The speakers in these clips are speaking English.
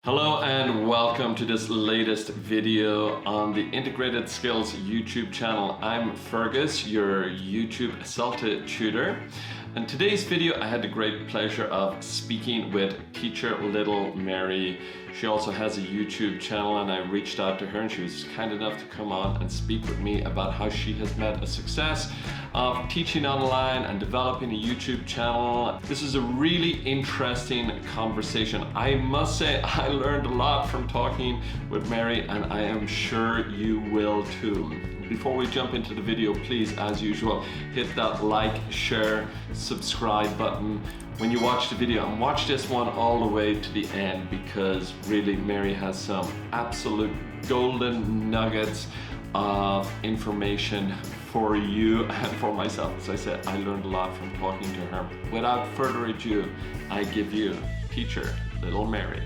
Hello and welcome to this latest video on the Integrated Skills YouTube channel. I'm Fergus, your YouTube CELTA tutor. And today's video, I had the great pleasure of speaking with teacher Little Mary. She also has a YouTube channel, and I reached out to her and she was kind enough to come on and speak with me about how she has met a success of teaching online and developing a YouTube channel. This is a really interesting conversation. I must say I learned a lot from talking with Mary, and I am sure you will too. Before we jump into the video, please, as usual, hit that like, share, subscribe button when you watch the video, and watch this one all the way to the end, because really Mary has some absolute golden nuggets of information for you and for myself. As I said, I learned a lot from talking to her. Without further ado, I give you teacher Little Mary.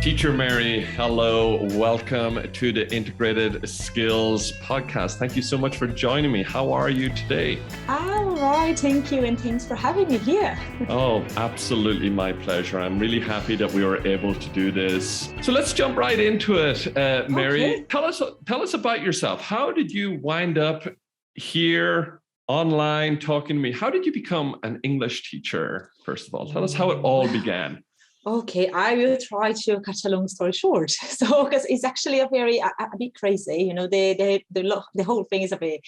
Teacher Mary, hello, welcome to the Integrated Skills podcast. Thank you so much for joining me. How are you today? I'm all right, thank you, and thanks for having me here. Oh, absolutely my pleasure. I'm really happy that we were able to do this. So let's jump right into it, Mary. Okay. Tell us about yourself. How did you wind up here online talking to me? How did you become an English teacher, first of all? Tell us how it all began. Okay, I will try to cut a long story short. So, because it's actually a bit crazy, you know, the whole thing is a bit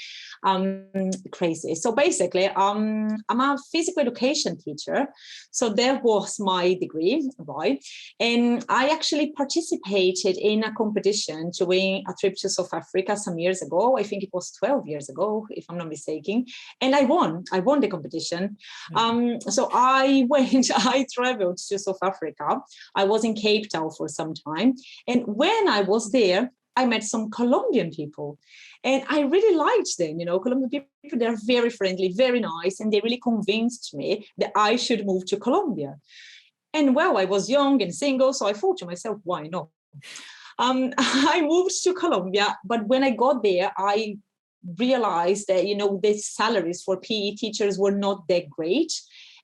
crazy. So basically, I'm a physical education teacher. So that was my degree, right? And I actually participated in a competition to win a trip to South Africa some years ago. I think it was 12 years ago, if I'm not mistaken. And I won the competition. So I traveled to South Africa. I was in Cape Town for some time. And when I was there, I met some Colombian people. And I really liked them. You know, Colombian people, they're very friendly, very nice. And they really convinced me that I should move to Colombia. And well, I was young and single, so I thought to myself, why not? I moved to Colombia. But when I got there, I realized that, you know, the salaries for PE teachers were not that great.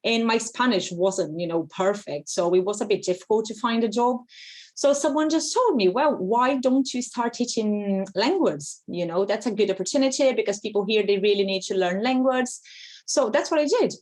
And my Spanish wasn't, you know, perfect. So it was a bit difficult to find a job. So someone just told me, well, why don't you start teaching language? You know, that's a good opportunity because people here, they really need to learn language. So that's what I did.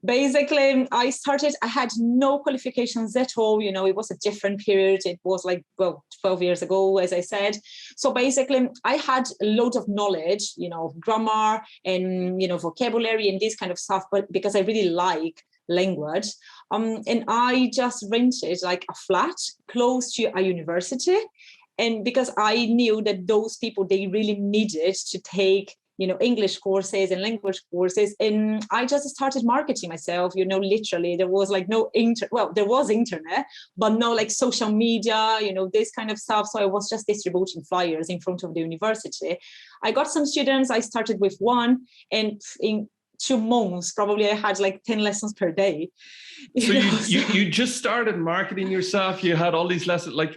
Basically, I had no qualifications at all. You know, it was a different period. It was like, well, 12 years ago, as I said. So basically, I had a lot of knowledge, you know, grammar and, you know, vocabulary and this kind of stuff, but because I really like language. And I just rented like a flat close to a university. And because I knew that those people, they really needed to take, you know, English courses and language courses. And I just started marketing myself, you know, literally there was like there was internet, but no like social media, you know, this kind of stuff. So I was just distributing flyers in front of the university. I got some students. I started with one, and in 2 months, probably I had like 10 lessons per day. So you just started marketing yourself. You had all these lessons. Like,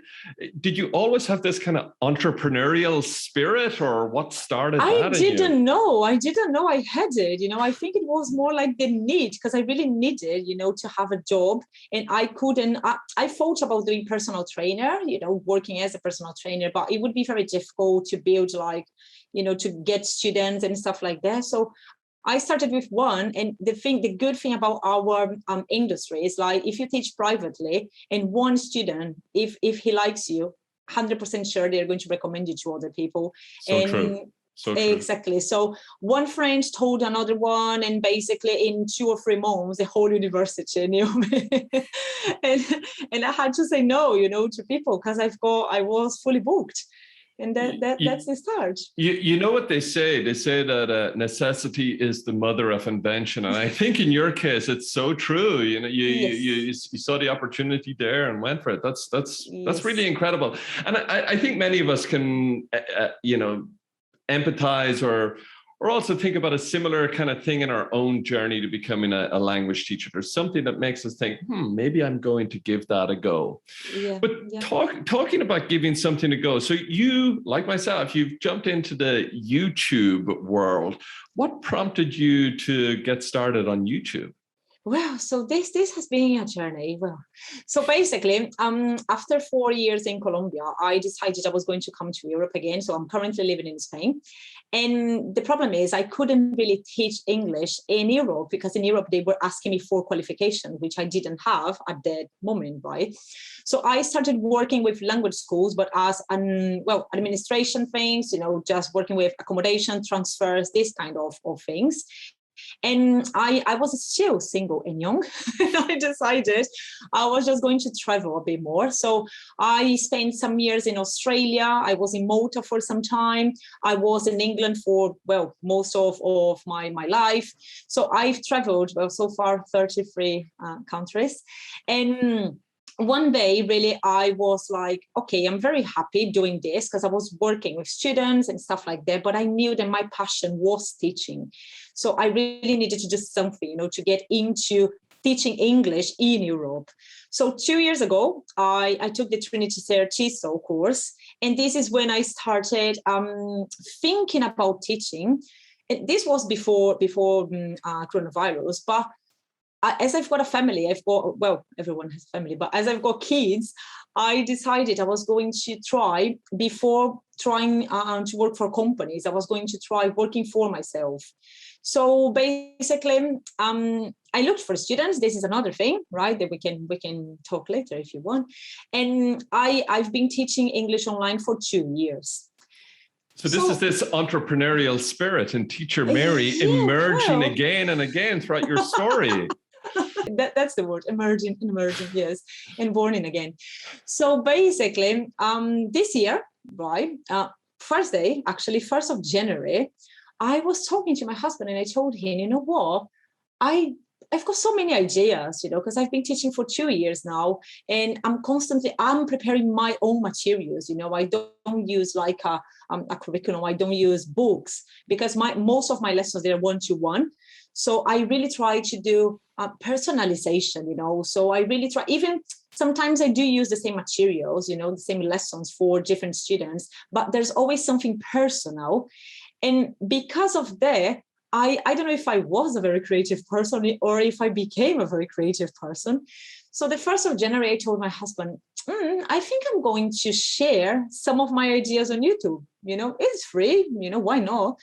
did you always have this kind of entrepreneurial spirit, or what started that? I didn't know I had it. You know, I think it was more like the need, because I really needed, you know, to have a job. And I thought about doing personal trainer, you know, working as a personal trainer, but it would be very difficult to build like, you know, to get students and stuff like that. So I started with one, and the good thing about our industry is like if you teach privately and one student, if he likes you, 100% sure they're going to recommend you to other people. True. So true. Exactly. So one friend told another one, and basically in 2 or 3 months, the whole university knew me. and I had to say no, you know, to people because I was fully booked. And that's the start. You know what they say? They say that necessity is the mother of invention. And I think in your case, it's so true. You know, you saw the opportunity there and went for it. That's really incredible. And I think many of us can, you know, empathize or or also think about a similar kind of thing in our own journey to becoming a language teacher. There's something that makes us think, maybe I'm going to give that a go. Yeah. But Yeah. talking about giving something a go. So you, like myself, you've jumped into the YouTube world. What prompted you to get started on YouTube? Well, so this has been a journey. Well, so basically, after 4 years in Colombia, I decided I was going to come to Europe again. So I'm currently living in Spain. And the problem is I couldn't really teach English in Europe because in Europe they were asking me for qualification, which I didn't have at that moment, right? So I started working with language schools, but as administration things, just working with accommodation, transfers, this kind of things. And I was still single and young. And I decided I was just going to travel a bit more. So I spent some years in Australia. I was in Malta for some time. I was in England for, most of my life. So I've traveled, so far 33 countries. And one day, really, I was like, okay, I'm very happy doing this because I was working with students and stuff like that. But I knew that my passion was teaching. So I really needed to do something, to get into teaching English in Europe. So 2 years ago, I took the Trinity CELTA course. And this is when I started thinking about teaching. And this was before coronavirus, but as I've got a family, everyone has a family, but as I've got kids, I decided I was going to try, before trying to work for companies, I was going to try working for myself. So basically, I looked for students. This is another thing, right, that we can talk later if you want. And I've been teaching English online for 2 years. So this is this entrepreneurial spirit and teacher Mary emerging again and again throughout your story. That's the word, emerging, yes, and born in again. So basically, this year, right, first day, actually 1st of January, I was talking to my husband and I told him, you know what, I've got so many ideas, because I've been teaching for 2 years now, and I'm preparing my own materials. I don't use like a curriculum. I don't use books because most of my lessons, they're one-to-one. So I really try to do personalization, so I really try, even sometimes I do use the same materials, the same lessons for different students, but there's always something personal. And because of that, I don't know if I was a very creative person or if I became a very creative person. So the 1st of January, I told my husband, I think I'm going to share some of my ideas on YouTube. It's free, why not?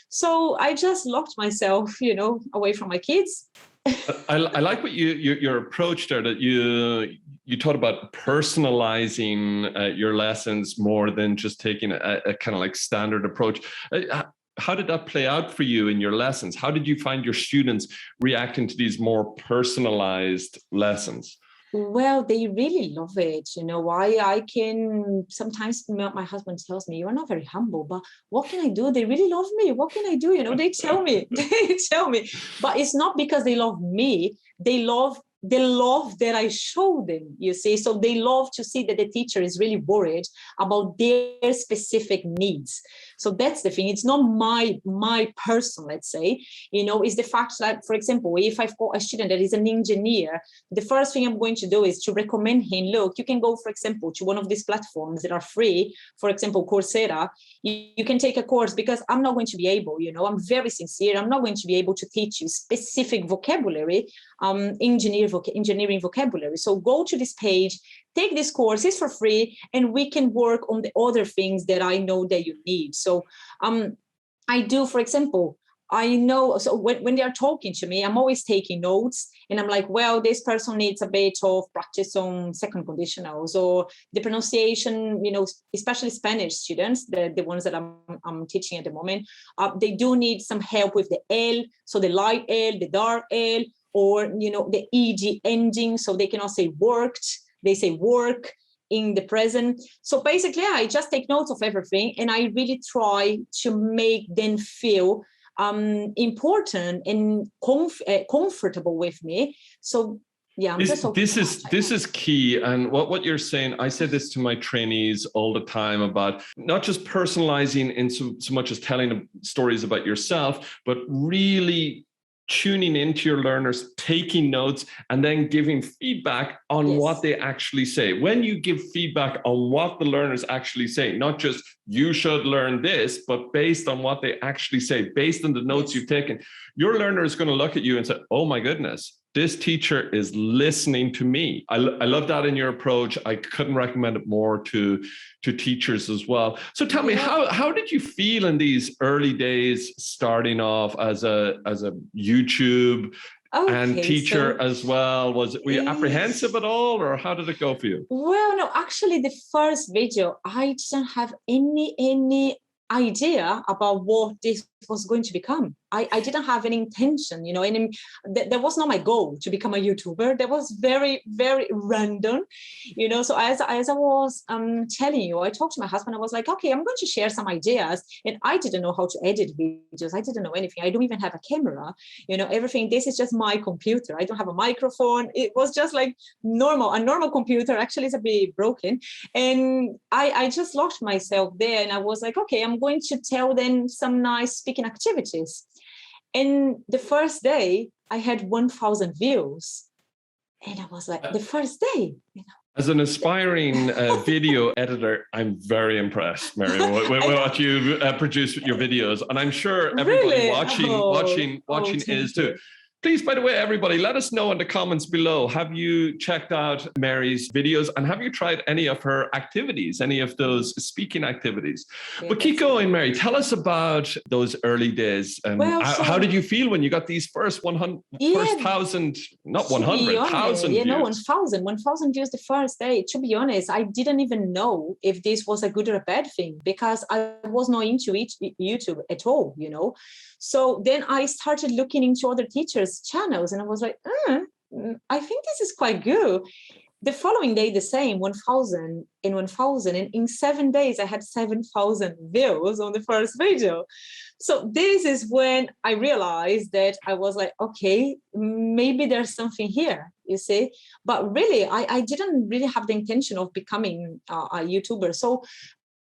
So I just locked myself, away from my kids. I like what your approach there, that you taught about personalizing your lessons more than just taking a kind of like standard approach. How did that play out for you in your lessons? How did you find your students reacting to these more personalized lessons? Well, they really love it. I can sometimes, my husband tells me, you're not very humble, but what can I do? They really love me. What can I do? They tell me, but it's not because they love me. They love that I show them, you see. So they love to see that the teacher is really worried about their specific needs. So that's the thing. It's not my person, let's say, is the fact that, for example, if I've got a student that is an engineer, the first thing I'm going to do is to recommend him, look, you can go, for example, to one of these platforms that are free, for example, Coursera. You can take a course, because I'm not going to be able, I'm very sincere. I'm not going to be able to teach you specific vocabulary, engineering vocabulary. So go to this page, take this course, it's for free, and we can work on the other things that I know that you need. So I do, for example, I know, so when they are talking to me, I'm always taking notes, and I'm like, well, this person needs a bit of practice on second conditionals or the pronunciation, especially Spanish students, the ones that I'm teaching at the moment, they do need some help with the L, so the light L, the dark L, or, the ED ending, so they cannot say worked, they say work in the present. So basically, I just take notes of everything, and I really try to make them feel important and comfortable with me. So Yeah, I'm just open This to is that. this is key, and what you're saying, I say this to my trainees all the time about not just personalizing in so much as telling stories about yourself, but really tuning into your learners, taking notes, and then giving feedback on what Yes. they actually say. When you give feedback on what the learners actually say, not just you should learn this, but based on what they actually say, based on the notes Yes. you've taken, your learner is going to look at you and say, oh my goodness, this teacher is listening to me. I love that in your approach. I couldn't recommend it more to teachers as well. So tell me, how did you feel in these early days starting off as a YouTube and teacher as well? Were you apprehensive at all, or how did it go for you? Well, no, actually the first video, I didn't have any idea about what this was going to become. I didn't have any intention, and that was not my goal to become a YouTuber. That was very, very random, So as I was telling you, I talked to my husband. I was like, okay, I'm going to share some ideas, and I didn't know how to edit videos. I didn't know anything. I don't even have a camera, everything. This is just my computer. I don't have a microphone. It was just like a normal computer. Actually, it's a bit broken, and I just locked myself there, and I was like, okay, I'm going to tell them some nice speaking activities. And the first day I had 1,000 views, and I was like, the first day, As an aspiring video editor, I'm very impressed, Mary, what you produce with your videos, and I'm sure everybody watching is too. Please, by the way, everybody, let us know in the comments below. Have you checked out Mary's videos, and have you tried any of her activities, any of those speaking activities? But keep going, Mary. Tell us about those early days. How did you feel when you got these first 1,000, not 100, 1,000 views? 1,000 views the first day. To be honest, I didn't even know if this was a good or a bad thing, because I was not into YouTube at all, So then I started looking into other teachers' channels, and I was like, I think this is quite good. The following day, the same, 1,000 and 1,000. And in 7 days, I had 7,000 views on the first video. So this is when I realized that I was like, okay, maybe there's something here, you see. But really, I didn't really have the intention of becoming a YouTuber. So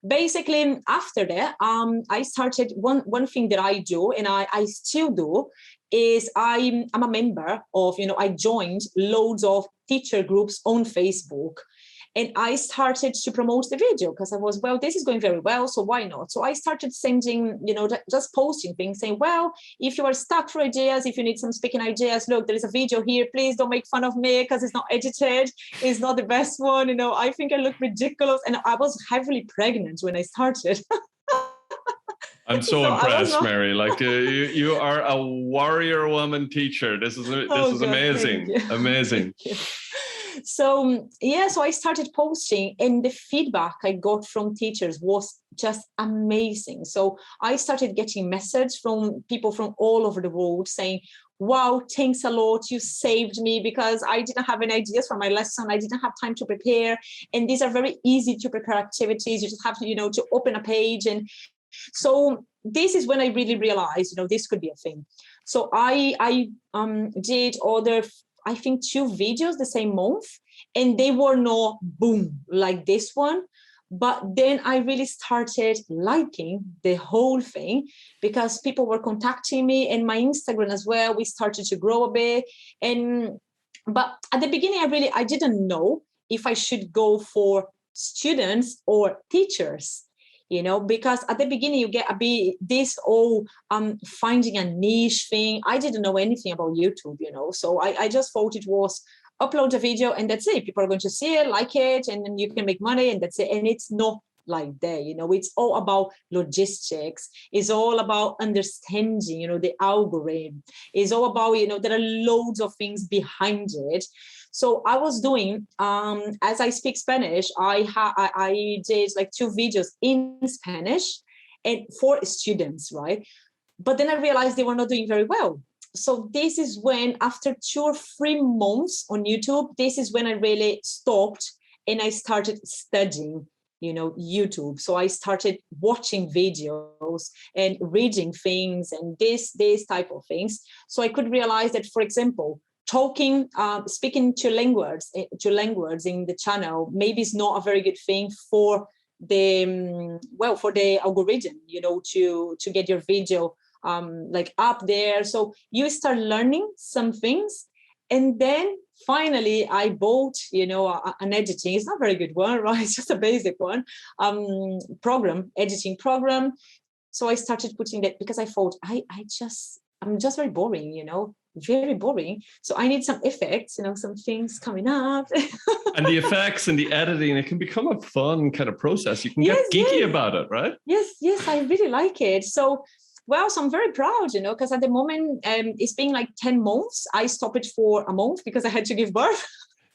basically, after that, I started one thing that I do, and I still do, is I'm a member of, I joined loads of teacher groups on Facebook, and I started to promote the video because I was, well, this is going very well, so why not? So I started sending, just posting things saying, well, if you are stuck for ideas, if you need some speaking ideas, look, there is a video here. Please don't make fun of me because it's not edited. It's not the best one. I think I look ridiculous. And I was heavily pregnant when I started. I'm so impressed, Mary. Like you are a warrior woman teacher. This is amazing. Amazing. So so I started posting, and the feedback I got from teachers was just amazing. So I started getting messages from people from all over the world saying, wow, thanks a lot. You saved me because I didn't have any ideas for my lesson. I didn't have time to prepare. And these are very easy to prepare activities. You just have to, to open a page. And so this is when I really realized, this could be a thing. So I did other, I think, 2 videos the same month, and they were not boom like this one. But then I really started liking the whole thing because people were contacting me, and my Instagram as well. We started to grow a bit. But at the beginning, I didn't know if I should go for students or teachers. Because at the beginning you get a bit this finding a niche thing. I didn't know anything about YouTube, so I just thought it was upload a video and that's it. People are going to see it, like it, and then you can make money, and that's it. And it's not like that, it's all about logistics. It's all about understanding, the algorithm. It's all about, there are loads of things behind it. So I was doing, as I speak Spanish, I did like 2 videos in Spanish and for students, right? But then I realized they were not doing very well. So this is when, after 2 or 3 months on YouTube, this is when I really stopped and I started studying, YouTube. So I started watching videos and reading things and this type of things. So I could realize that, for example, speaking to languages in the channel, maybe it's not a very good thing for the for the algorithm, to get your video like up there. So you start learning some things, and then finally I bought an editing. It's not a very good one, right? It's just a basic one, editing program. So I started putting that because I thought I'm just very boring, very boring. So I need some effects, some things coming up. And the effects and the editing, it can become a fun kind of process. You can get geeky about it, right? Yes, I really like it. So I'm very proud, because at the moment it's been like 10 months. I stopped it for a month because I had to give birth.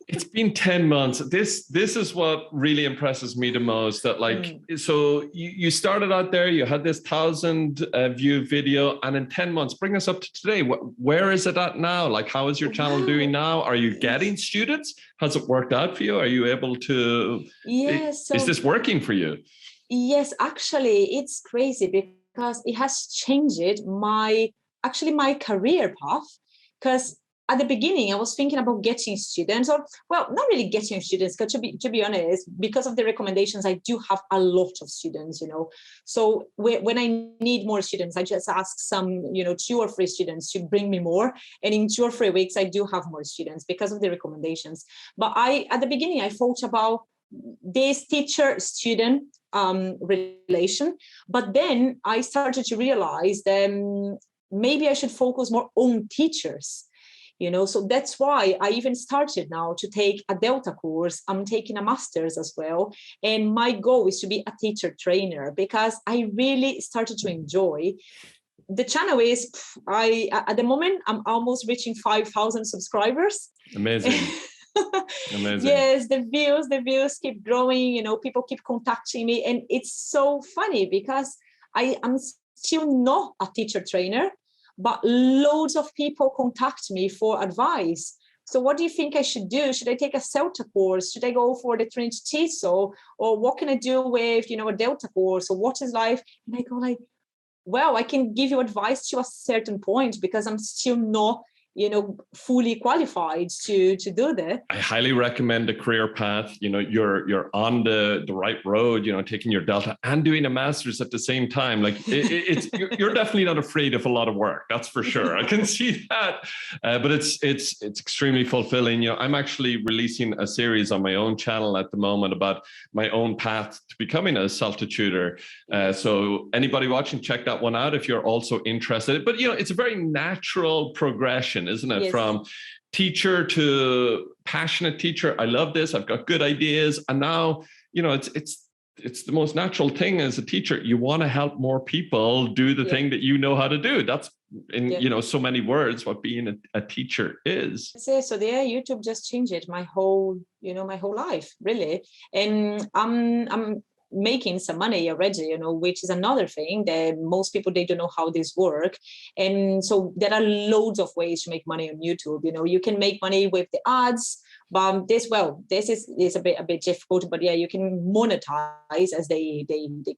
It's been 10 months. This is what really impresses me the most, that so you started out there, you had this 1,000 view video, and in 10 months, bring us up to today. Where is it at now? Like, how is your channel doing now? Are you getting students? Has it worked out for you? Are you able to, is this working for you? Yes, actually, it's crazy because it has changed my career path. Because at the beginning, I was thinking about getting students, or not really getting students, because to be honest, because of the recommendations, I do have a lot of students, So when I need more students, I just ask some, 2 or 3 students to bring me more. And in 2 or 3 weeks, I do have more students because of the recommendations. But at the beginning, I thought about this teacher-student relation. But then I started to realize that maybe I should focus more on teachers. So that's why I even started now to take a Delta course. I'm taking a master's as well. And my goal is to be a teacher trainer, because I really started to enjoy the channel. At the moment, I'm almost reaching 5,000 subscribers. Amazing. Amazing. Yes, the views keep growing, people keep contacting me. And it's so funny because I'm still not a teacher trainer, but loads of people contact me for advice. So what do you think I should do? Should I take a CELTA course? Should I go for the Trinity TESOL? Or what can I do with, a Delta course? Or what is life? And I go like, well, I can give you advice to a certain point because I'm still not fully qualified to do that. I highly recommend a career path. You're on the right road, taking your Delta and doing a master's at the same time. Like you're definitely not afraid of a lot of work. That's for sure. I can see that. But it's extremely fulfilling. I'm actually releasing a series on my own channel at the moment about my own path to becoming a CELTA tutor. So anybody watching, check that one out if you're also interested. But it's a very natural progression, isn't it? Yes. From teacher to passionate teacher. I love this. I've got good ideas. And now, it's the most natural thing as a teacher. You want to help more people do the thing that you know how to do. That's in, so many words, what being a teacher is. So YouTube just changed my whole life, really. And I'm making some money already, which is another thing that most people, they don't know how this work. And so there are loads of ways to make money on YouTube. You can make money with the ads, but this is a bit difficult, but you can monetize, as they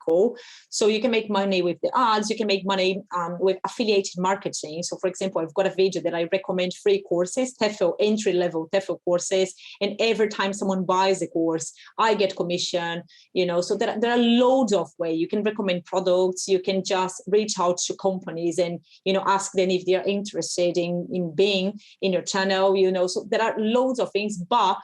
call. So you can make money with the ads. You can make money with affiliated marketing. So for example, I've got a video that I recommend free courses, TEFL, entry-level TEFL courses. And every time someone buys a course, I get commission, so there are loads of ways. You can recommend products. You can just reach out to companies and, ask them if they're interested in being in your channel, so there are loads of things. But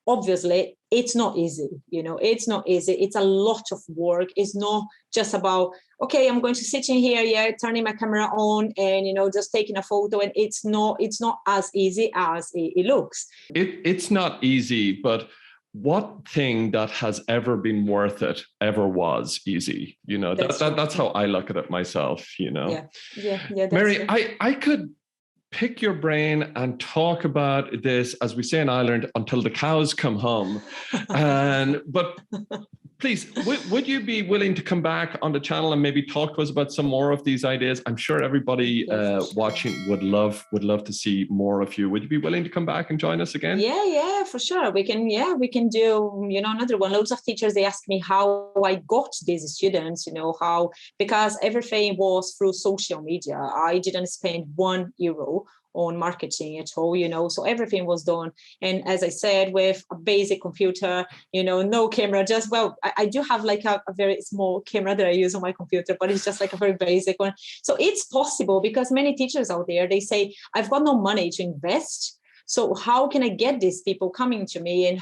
obviously, it's not easy. It's not easy. It's a lot of work. It's not just about, okay, I'm going to sit in here, turning my camera on and, just taking a photo. And it's not as easy as it looks. It's not easy, but what thing that has ever been worth it ever was easy? That's how I look at it myself, Yeah. Mary, true. I could pick your brain and talk about this, as we say in Ireland, until the cows come home. But please, would you be willing to come back on the channel and maybe talk to us about some more of these ideas? I'm sure everybody watching would love to see more of you. Would you be willing to come back and join us again? Yeah, for sure. We can do, another one. Loads of teachers, they ask me how I got these students, because everything was through social media. I didn't spend €1 on marketing at all, so everything was done. And as I said, with a basic computer, no camera, just, well, I do have like a very small camera that I use on my computer, but it's just like a very basic one. So it's possible, because many teachers out there, they say, I've got no money to invest. So how can I get these people coming to me, and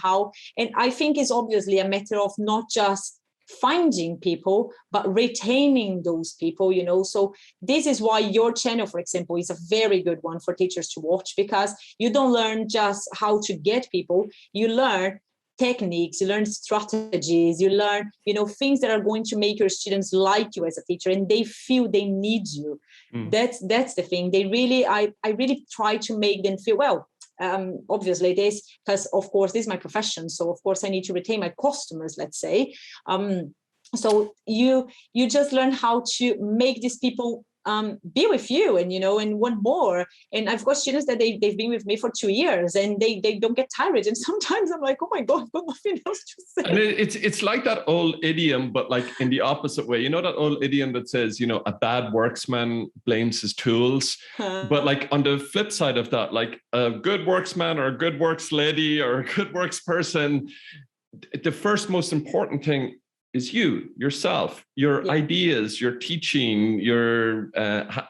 I think it's obviously a matter of not just finding people, but retaining those people, so this is why your channel, for example, is a very good one for teachers to watch, because you don't learn just how to get people, you learn techniques, you learn strategies, you learn, things that are going to make your students like you as a teacher, and they feel they need you. That's the thing. They really, I really try to make them feel, well, obviously this, because of course this is my profession, so of course I need to retain my customers, let's say. So you just learn how to make these people be with you, and and want more. And I've got students that they've been with me for 2 years, and they don't get tired. And sometimes I'm like, oh my God, I've got nothing else to say. And it's like that old idiom, but like in the opposite way. That old idiom that says, a bad worksman blames his tools. But like on the flip side of that, like a good worksman or a good works lady or a good works person, the first most important thing is yourself, your ideas, your teaching, your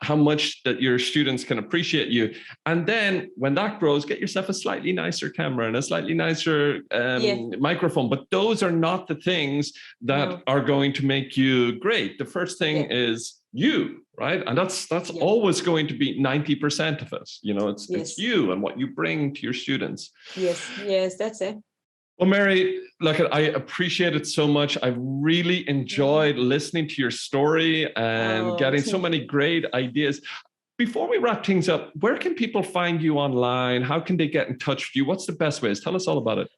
how much that your students can appreciate you. And then when that grows, get yourself a slightly nicer camera and a slightly nicer microphone. But those are not the things that are going to make you great. The first thing is you, right? And that's always going to be 90% of it. It's you and what you bring to your students. Yes, that's it. Well, Mary, look, I appreciate it so much. I've really enjoyed listening to your story and getting so many great ideas. Before we wrap things up, where can people find you online? How can they get in touch with you? What's the best ways? Tell us all about it.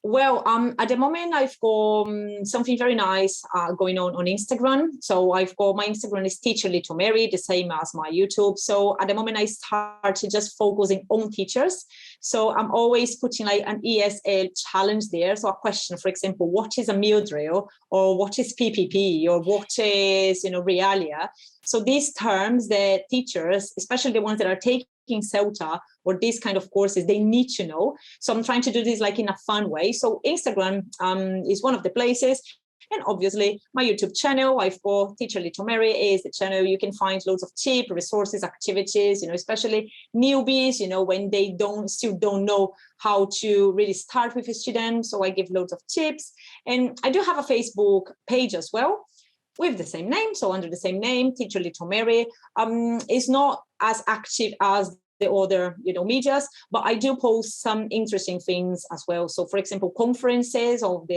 Well, at the moment, I've got something very nice going on Instagram. So I've got, my Instagram is Teacher Little Mary, the same as my YouTube. So at the moment, I started just focusing on teachers. So I'm always putting like an ESL challenge there. So a question, for example, what is a meal drill, or what is PPP, or what is, realia? So these terms that teachers, especially the ones that are taking CELTA or these kind of courses, they need to know. So I'm trying to do this like in a fun way. So Instagram is one of the places. And obviously my YouTube channel, I've got Teacher Little Mary is the channel. You can find loads of tips, resources, activities, especially newbies, when they still don't know how to really start with a student. So I give loads of tips. And I do have a Facebook page as well, with the same name. So under the same name, Teacher Little Mary, is not as active as the other, medias, but I do post some interesting things as well. So for example, conferences of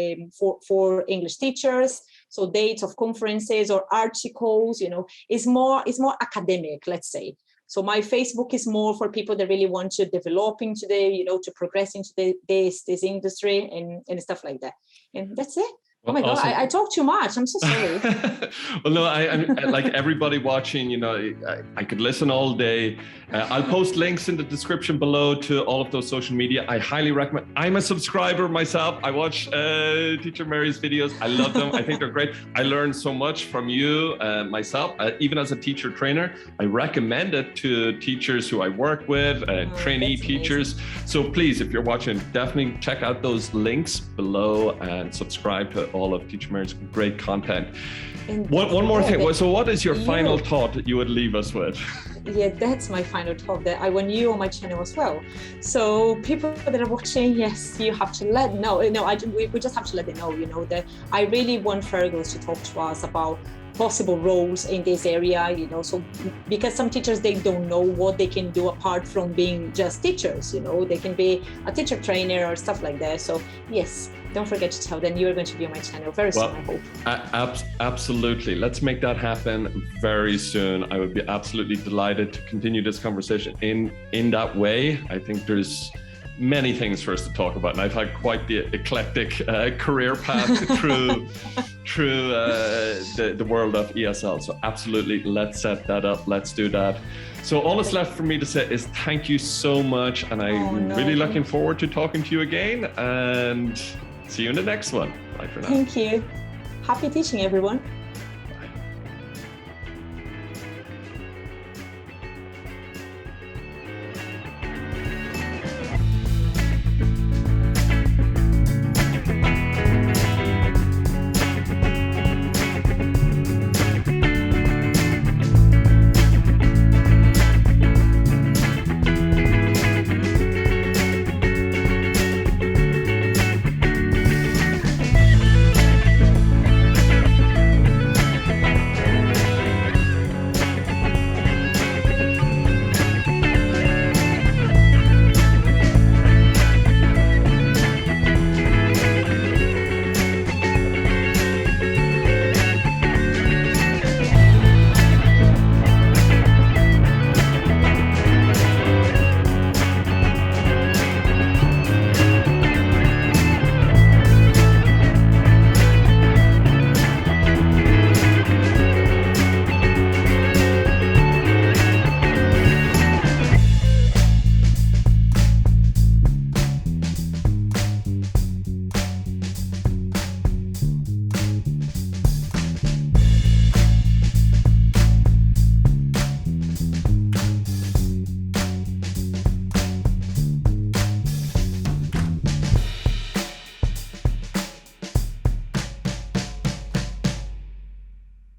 for English teachers. So dates of conferences or articles, is more academic, let's say. So my Facebook is more for people that really want to develop into to progress into this industry and stuff like that. And that's it. Oh my God, I talk too much. I'm so sorry. Well, no, I like everybody watching, I could listen all day. I'll post links in the description below to all of those social media. I highly recommend. I'm a subscriber myself. I watch Teacher Mary's videos. I love them. I think they're great. I learned so much from you myself, even as a teacher trainer. I recommend it to teachers who I work with, trainee teachers. Amazing. So please, if you're watching, definitely check out those links below and subscribe to all of Teacher Mary's great content. One more thing. So what is your final thought that you would leave us with? Yeah, that's my final thought, that I want you on my channel as well. So people that are watching, yes, you have to let know. We just have to let them know, that I really want Fergus to talk to us about possible roles in this area, so because some teachers, they don't know what they can do apart from being just teachers, they can be a teacher trainer or stuff like that. So yes, don't forget to tell them you're going to be on my channel very soon, I hope. Absolutely. Let's make that happen very soon. I would be absolutely delighted to continue this conversation in that way. I think there's many things for us to talk about, and I've had quite the eclectic career path through the world of ESL. So absolutely, let's set that up. Let's do that. So all that's left for me to say is thank you so much, and I'm really looking forward to talking to you again, and see you in the next one. Bye for now. Thank you. Happy teaching, everyone.